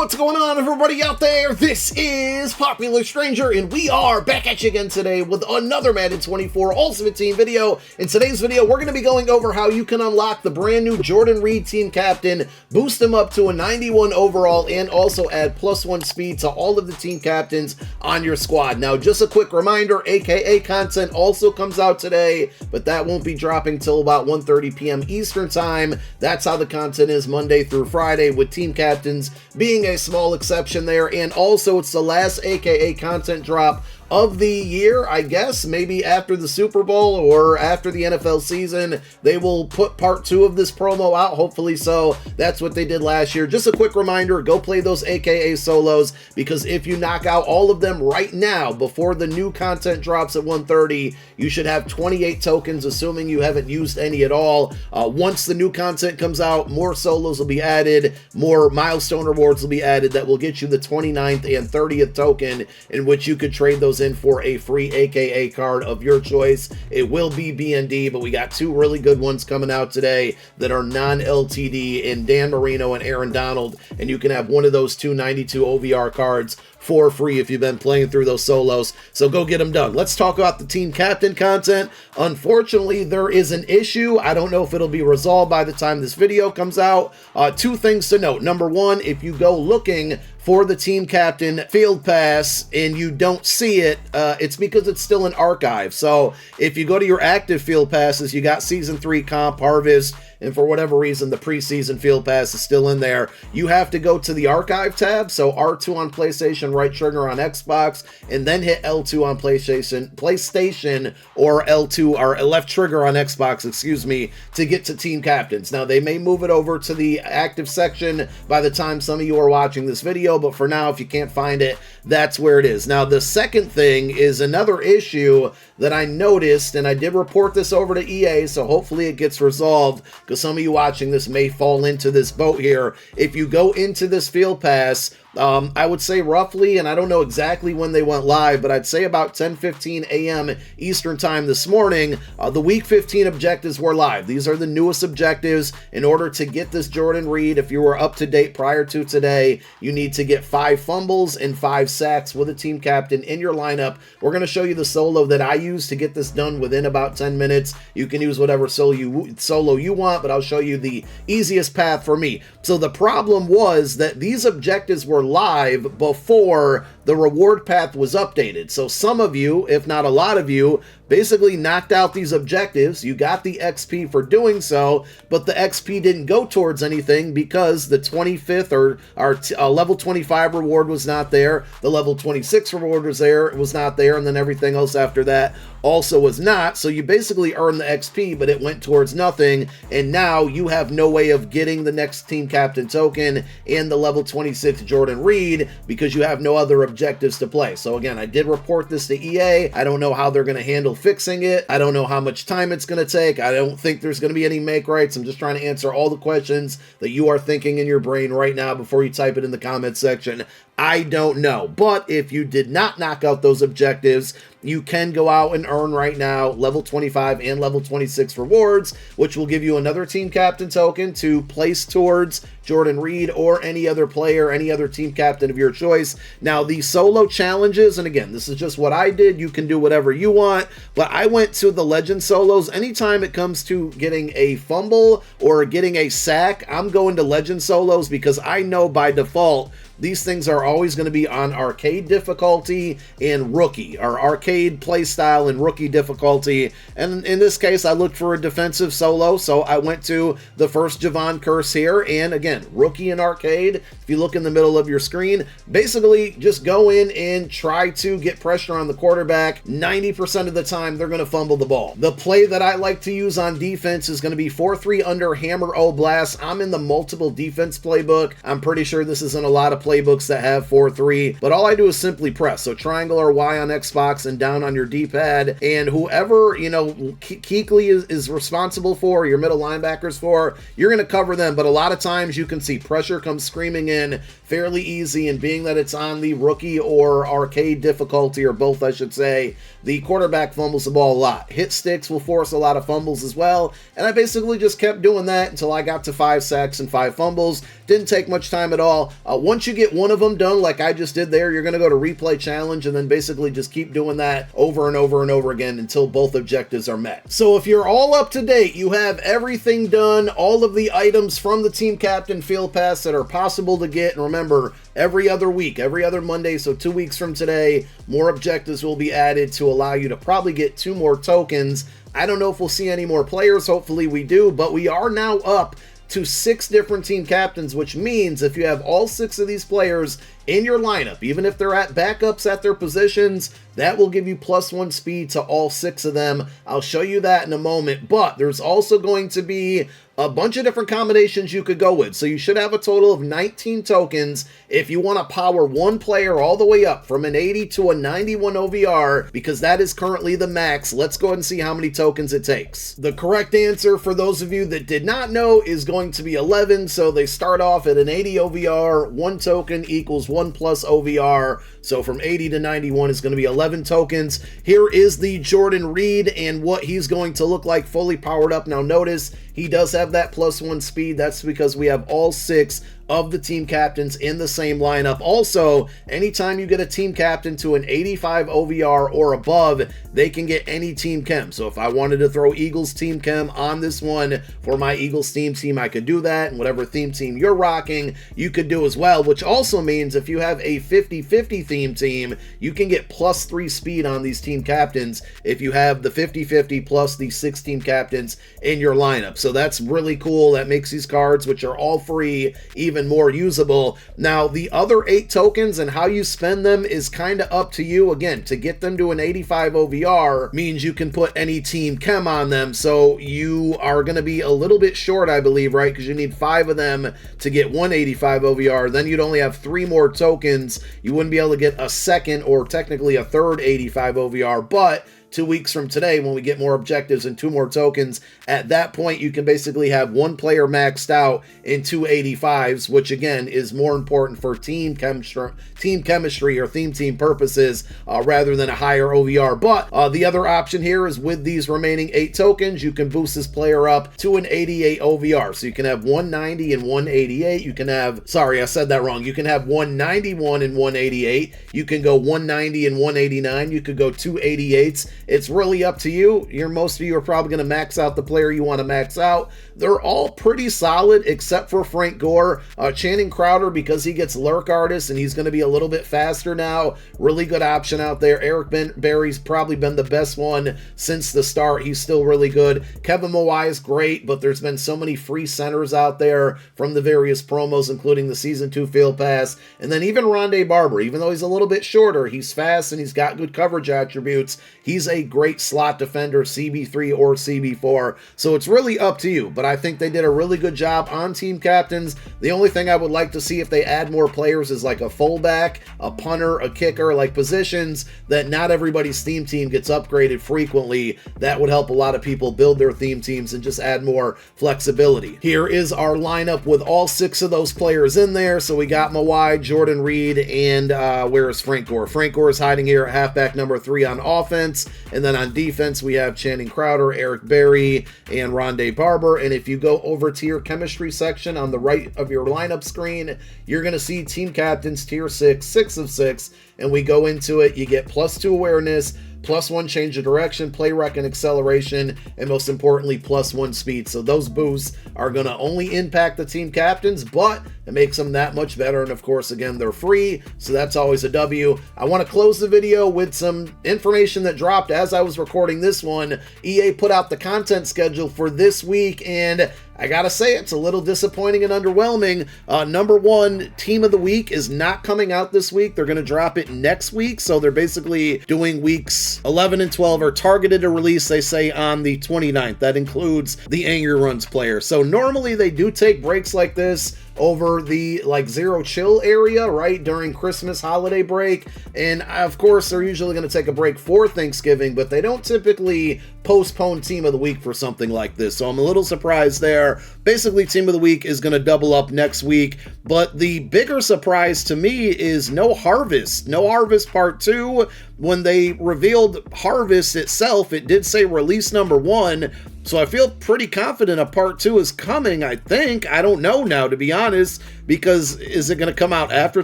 What's going on, everybody out there? This is Popular Stranger, and we are back at you again today with another Madden 24 Ultimate Team video. In today's video, we're going to be going over how you can unlock the brand new Jordan Reed team captain, boost him up to a 91 overall, and also add +1 speed to all of the team captains on your squad. Now, just a quick reminder, AKA content also comes out today, but that won't be dropping till about 1:30 p.m. Eastern Time. That's how the content is Monday through Friday, with team captains being a small exception there. And also, it's the last AKA content drop of the year, I guess. Maybe after the Super Bowl or after the NFL season, they will put part 2 of this promo out, hopefully so. That's what they did last year. Just a quick reminder, go play those AKA solos, because if you knock out all of them right now before the new content drops at 1:30, you should have 28 tokens, assuming you haven't used any at all. Once the new content comes out, more solos will be added, more milestone rewards will be added that will get you the 29th and 30th token, in which you could trade those in for a free AKA card of your choice. It will be BND, but we got 2 really good ones coming out today that are non-LTD in Dan Marino and Aaron Donald, and you can have one of those 292 OVR cards for free if you've been playing through those solos. So go get them done. Let's talk about the team captain content. Unfortunately, there is an issue. I don't know if it'll be resolved by the time this video comes out. 2 things to note. Number 1, if you go looking for the team captain field pass and you don't see it, it's because it's still in archive. So if you go to your active field passes, you got season 3 comp, harvest, and for whatever reason the preseason field pass is still in there, you have to go to the archive tab. So R2 on PlayStation, right trigger on Xbox, and then hit L2 on PlayStation, or L2 or left trigger on Xbox, excuse me, to get to team captains. Now, they may move it over to the active section by the time some of you are watching this video, but for now, if you can't find it, that's where it is. Now, the second thing is another issue that I noticed, and I did report this over to EA, so hopefully it gets resolved, because some of you watching this may fall into this boat here. If you go into this field pass, I would say roughly, and I don't know exactly when they went live, but I'd say about 10:15 a.m. Eastern Time this morning, the Week 15 objectives were live. These are the newest objectives. In order to get this Jordan Reed, if you were up to date prior to today, you need to get 5 fumbles and 5 sacks with a team captain in your lineup. We're going to show you the solo that I use to get this done within about 10 minutes. You can use whatever solo you want, but I'll show you the easiest path for me. So the problem was that these objectives were live before the reward path was updated. So some of you, if not a lot of you, basically knocked out these objectives. You got the XP for doing so, but the XP didn't go towards anything because the 25th or level 25 reward was not there. The level 26 reward was there, it was not there, and then everything else after that also was not. So you basically earned the XP, but it went towards nothing, and now you have no way of getting the next team captain token and the level 26 Jordan Reed because you have no other objectives to play. So again, I did report this to EA. I don't know how they're going to handle fixing it. I don't know how much time it's going to take. I don't think there's going to be any make rights. I'm just trying to answer all the questions that you are thinking in your brain right now before you type it in the comment section. I don't know. But if you did not knock out those objectives, you can go out and earn right now level 25 and level 26 rewards, which will give you another team captain token to place towards Jordan Reed or any other player, any other team captain of your choice. Now, the solo challenges, and again, this is just what I did. You can do whatever you want, but I went to the legend solos. Anytime it comes to getting a fumble or getting a sack, I'm going to legend solos because I know by default these things are always going to be on arcade difficulty and rookie, or arcade playstyle and rookie difficulty. And in this case, I looked for a defensive solo, so I went to the first Javon Curse here. And again, rookie and arcade, if you look in the middle of your screen, basically just go in and try to get pressure on the quarterback. 90% of the time, they're going to fumble the ball. The play that I like to use on defense is going to be 4-3 under hammer O blast. I'm in the multiple defense playbook. I'm pretty sure this is in a lot of playbooks that have 4-3, but all I do is simply press. So triangle or Y on Xbox and down on your D-pad, and whoever, you know, Keekly is responsible for, your middle linebackers for, you're going to cover them. But a lot of times you can see pressure comes screaming in fairly easy, and being that it's on the rookie or arcade difficulty, or both I should say, the quarterback fumbles the ball a lot. Hit sticks will force a lot of fumbles as well, and I basically just kept doing that until I got to 5 sacks and 5 fumbles. Didn't take much time at all. Once you get one of them done like I just did there, you're going to go to replay challenge and then basically just keep doing that over and over and over again until both objectives are met. So if you're all up to date, you have everything done, all of the items from the Team Captain Field Pass that are possible to get, and remember, every other week, every other Monday, so 2 weeks from today, more objectives will be added to allow you to probably get 2 more tokens. I don't know if we'll see any more players, hopefully we do, but we are now up to 6 different team captains, which means if you have all 6 of these players in your lineup, even if they're at backups at their positions, that will give you +1 speed to all 6 of them. I'll show you that in a moment, but there's also going to be a bunch of different combinations you could go with. So you should have a total of 19 tokens if you want to power one player all the way up from an 80 to a 91 OVR, because that is currently the max. Let's go ahead and see how many tokens it takes. The correct answer, for those of you that did not know, is going to be 11. So they start off at an 80 OVR, 1 token equals 1 plus OVR. So from 80 to 91 is going to be 11 tokens. Here is the Jordan Reed and what he's going to look like fully powered up. Now notice he does have that +1 speed. That's because we have all 6 of the team captains in the same lineup. Also, anytime you get a team captain to an 85 OVR or above, they can get any team chem. So if I wanted to throw Eagles team chem on this one for my Eagles theme team, I could do that, and whatever theme team you're rocking, you could do as well, which also means if you have a 50-50 theme team, you can get +3 speed on these team captains if you have the 50-50 plus the 6 team captains in your lineup. So that's really cool. That makes these cards, which are all free, even more usable. Now, the other 8 tokens and how you spend them is kind of up to you. Again, to get them to an 85 OVR means you can put any team chem on them, so you are going to be a little bit short, I believe, right? Because you need 5 of them to get 185 OVR. Then you'd only have 3 more tokens. You wouldn't be able to get a second or technically a third 85 OVR, but 2 weeks from today, when we get more objectives and 2 more tokens, at that point you can basically have 1 player maxed out in 2 85s, which again is more important for team chemistry or theme team purposes rather than a higher OVR. But the other option here is with these remaining 8 tokens, you can boost this player up to an 88 OVR. So you can have 190 and 188. You can have, sorry, I said that wrong. You can have 191 and 188. You can go 190 and 189. You could go 288s. It's really up to you. Most of you are probably going to max out the player you want to max out. They're all pretty solid except for Frank Gore. Channing Crowder, because he gets Lurk Artist and he's going to be a little bit faster now. Really good option out there. Eric Berry's probably been the best one since the start. He's still really good. Kevin Mawai is great, but there's been so many free centers out there from the various promos, including the Season 2 Field Pass. And then even Rondé Barber, even though he's a little bit shorter, he's fast and he's got good coverage attributes. He's a great slot defender, CB3 or CB4. So it's really up to you, but I think they did a really good job on team captains. The only thing I would like to see if they add more players is like a fullback, a punter, a kicker, like positions that not everybody's theme team gets upgraded frequently. That would help a lot of people build their theme teams and just add more flexibility. Here is our lineup with all 6 of those players in there. So we got Mawai, Jordan Reed, and where is Frank Gore? Frank Gore is hiding here at halfback number 3 on offense. And then on defense, we have Channing Crowder, Eric Berry, and Rondé Barber. And if you go over to your chemistry section on the right of your lineup screen, you're going to see team captains tier 6, 6 of 6. And we go into it, you get +2 awareness, +1 change of direction, play rec and acceleration, and most importantly, +1 speed. So those boosts are going to only impact the team captains, but it makes them that much better. And of course, again, they're free, so that's always a W. I want to close the video with some information that dropped as I was recording this one. EA put out the content schedule for this week, and I gotta say, it's a little disappointing and underwhelming. Number 1, Team of the Week is not coming out this week. They're going to drop it next week. So they're basically doing weeks 11 and 12 are targeted to release, they say, on the 29th. That includes the Angry Runs player. So normally they do take breaks like this over the Zero Chill area, right, during Christmas holiday break. And of course, they're usually going to take a break for Thanksgiving, but they don't typically postpone Team of the Week for something like this. So I'm a little surprised there. Basically, Team of the Week is going to double up next week. But the bigger surprise to me is no Harvest. No Harvest Part 2. When they revealed Harvest itself, it did say release number 1. So I feel pretty confident a part 2 is coming, I think. I don't know now, to be honest, because is it going to come out after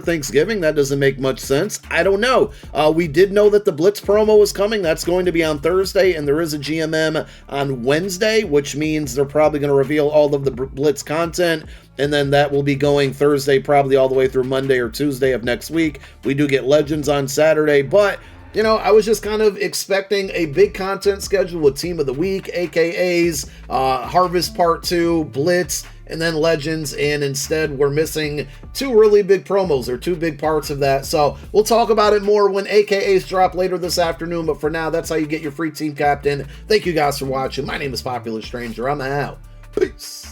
Thanksgiving? That doesn't make much sense. I don't know. We did know that the Blitz promo is coming. That's going to be on Thursday, and there is a GMM on Wednesday, which means they're probably going to reveal all of the Blitz content, and then that will be going Thursday, probably all the way through Monday or Tuesday of next week. We do get Legends on Saturday, but you know, I was just kind of expecting a big content schedule with Team of the Week, AKAs, Harvest Part 2, Blitz, and then Legends, and instead we're missing 2 really big promos, or 2 big parts of that. So we'll talk about it more when AKAs drop later this afternoon, but for now, that's how you get your free team captain. Thank you guys for watching. My name is Popular Stranger. I'm out. Peace.